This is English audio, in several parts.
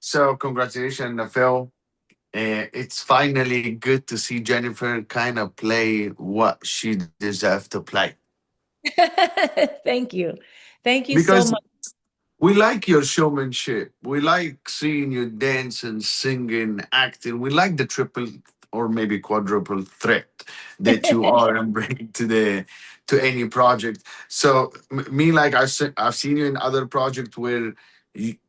So congratulations on the film. It's finally good to see Jennifer kind of play what she deserves to play. Thank you. Thank you so Because much. we like your showmanship. We like seeing you dance and singing, acting. We like the triple or maybe quadruple threat that you are and bring to any project. So me, like I've seen you in other projects where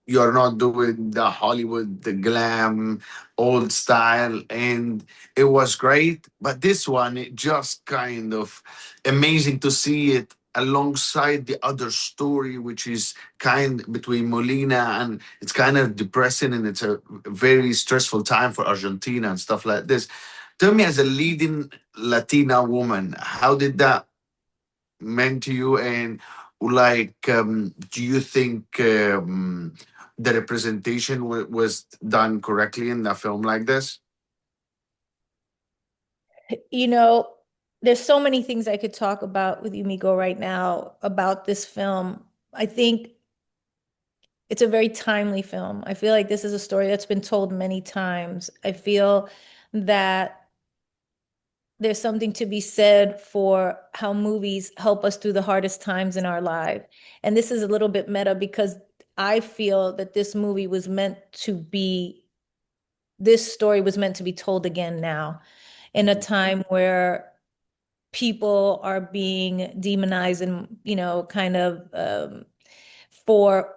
you are not doing the Hollywood, the glam, old style, and it was great. But this one, it just kind of amazing to see it alongside the other story, which is kind between Molina, and it's kind of depressing and it's a very stressful time for Argentina and stuff like this. Tell me, as a leading Latina woman, how did that mean to you? And do you think the representation was done correctly in a film like this? You know, there's so many things I could talk about with you, Miko, right now about this film. I think it's a very timely film. I feel like this is a story that's been told many times. I feel that there's something to be said for how movies help us through the hardest times in our life. And this is a little bit meta because I feel that this story was meant to be told again now in a time where people are being demonized and, kind of for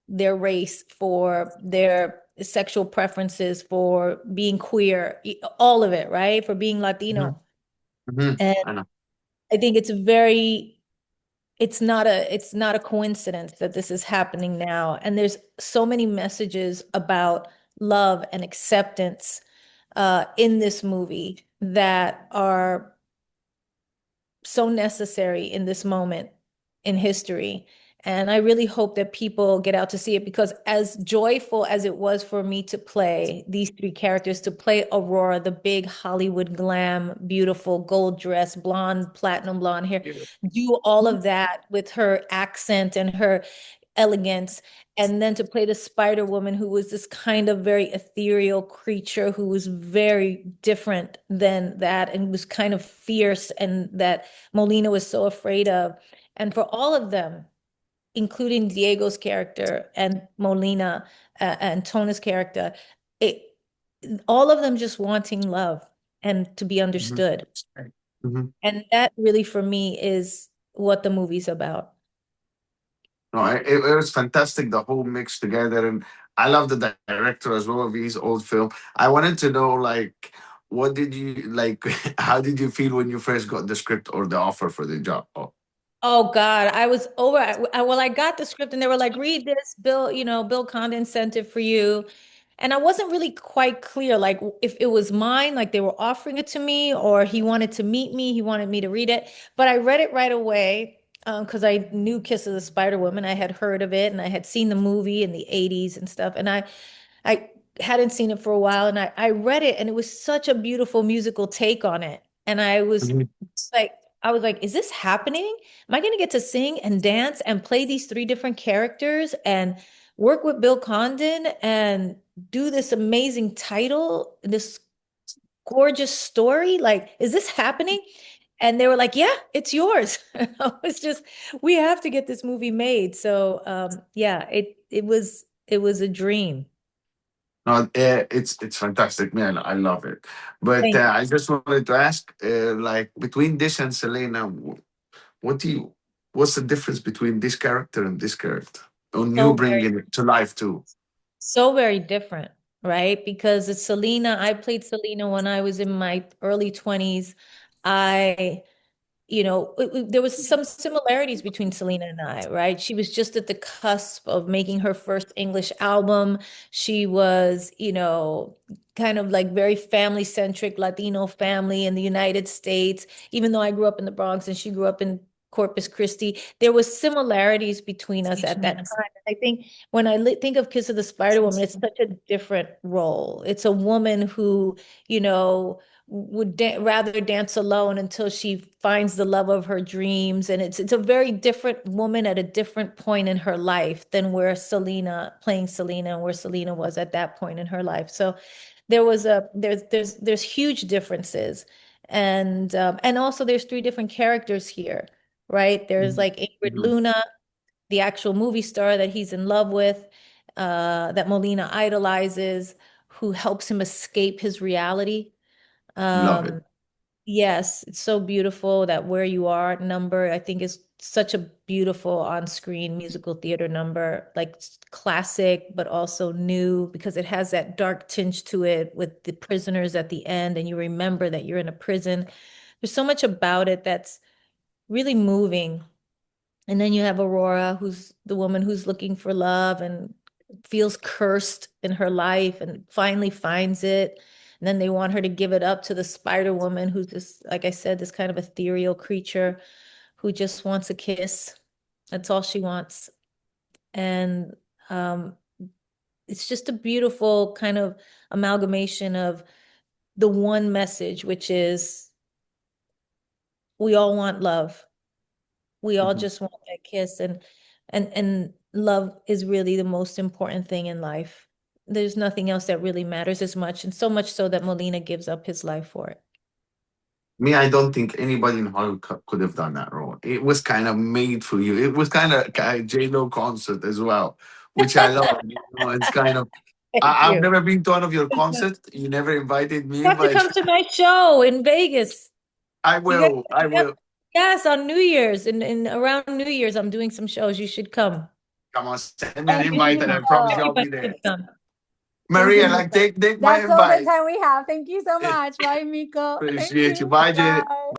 their race, for their sexual preferences, for being queer, all of it, right? For being Hmm. Latino. Hmm. And I know. I think it's not a coincidence that this is happening now. And there's so many messages about love and acceptance in this movie that are so necessary in this moment in history. And I really hope that people get out to see it because, as joyful as it was for me to play these three characters, to play Aurora, the big Hollywood glam, beautiful gold dress, blonde, platinum blonde hair, do all of that with her accent and her elegance, and then to play the Spider Woman, who was this kind of very ethereal creature who was very different than that and was kind of fierce, and that Molina was so afraid of. And for all of them, including Diego's character and Molina and Tona's character, it, all of them just wanting love and to be Mhm. understood. Mhm. And that really, for me, is what the movie's about. No, it was fantastic, the whole mix together. And I love the director as well of his old film. I wanted to know, like, what did you like? How did you feel when you first got the script or the offer for the job? Oh. Oh God, I was over. Well, I got the script and they were like, read this, Bill, Bill Condon sent it for you. And I wasn't really quite clear, like if it was mine, like they were offering it to me, or he wanted to meet me, he wanted me to read it. But I read it right away because I knew Kiss of the Spider Woman. I had heard of it and I had seen the movie in the 80s and stuff. And I hadn't seen it for a while and I read it and it was such a beautiful musical take on it. And Mhm. like, I was like, is this happening? Am I going to get to sing and dance and play these three different characters and work with Bill Condon and do this amazing title, this gorgeous story? Like, is this happening? And they were like, yeah, it's yours. It's just, we have to get this movie made. So, yeah, it was a dream. No, it's fantastic, man. I love it. But Thank I just wanted to ask, like, between this and Selena, what do you? What's the difference between this character and this character? And you so bringing it to life too. So very different, right? Because it's Selena. I played Selena when I was in my early 20s. I, there was some similarities between Selena and I, right? She was just at the cusp of making her first English album. She was, kind of like very family centric, Latino family in the United States. Even though I grew up in the Bronx and she grew up in Corpus Christi, there was similarities between us at that time. I think when I think of Kiss of the Spider Woman, it's such a different role. It's a woman who, you know, would rather dance alone until she finds the love of her dreams. And it's a very different woman at a different point in her life than where Selena, playing Selena, and where Selena was at that point in her life. So there's huge differences. And also there's three different characters here, right? There's Mhm. like Ingrid Mhm. Luna, the actual movie star that he's in love with, that Molina idolizes, who helps him escape his reality. Love it. Um, yes, it's so beautiful. That Where You Are number, I think, is such a beautiful on-screen musical theater number, like classic, but also new because it has that dark tinge to it with the prisoners at the end, and you remember that you're in a prison. There's so much about it that's really moving. And then you have Aurora, who's the woman who's looking for love and feels cursed in her life and finally finds it. And then they want her to give it up to the Spider Woman, who's this, like I said, this kind of ethereal creature who just wants a kiss. That's all she wants. And um, it's just a beautiful kind of amalgamation of the one message, which is we all want love. We all Mhm. just want that kiss, and love is really the most important thing in life. There's nothing else that really matters as much, and so much so that Molina gives up his life for it. Me, I don't think anybody in Hollywood could have done that role. It was kind of made for you. It was kind of a J.Lo concert as well, which I love. It's kind of. Thank I've you. never been to one of your You concerts. You never invited me, have to but come to my show in Vegas. I You got, will. I you got, will. yes, on New Year's and around New Year's, I'm doing some shows. You should come. Come on, send me an Thank you, invite, and I promise you I'll Mico. be Everybody there. should come. Thank you, Maria, like Mico. take my That's all the invite. time we have. Thank you so much. Bye, Mico. Thank Appreciate you. you. Bye, Jay. Bye.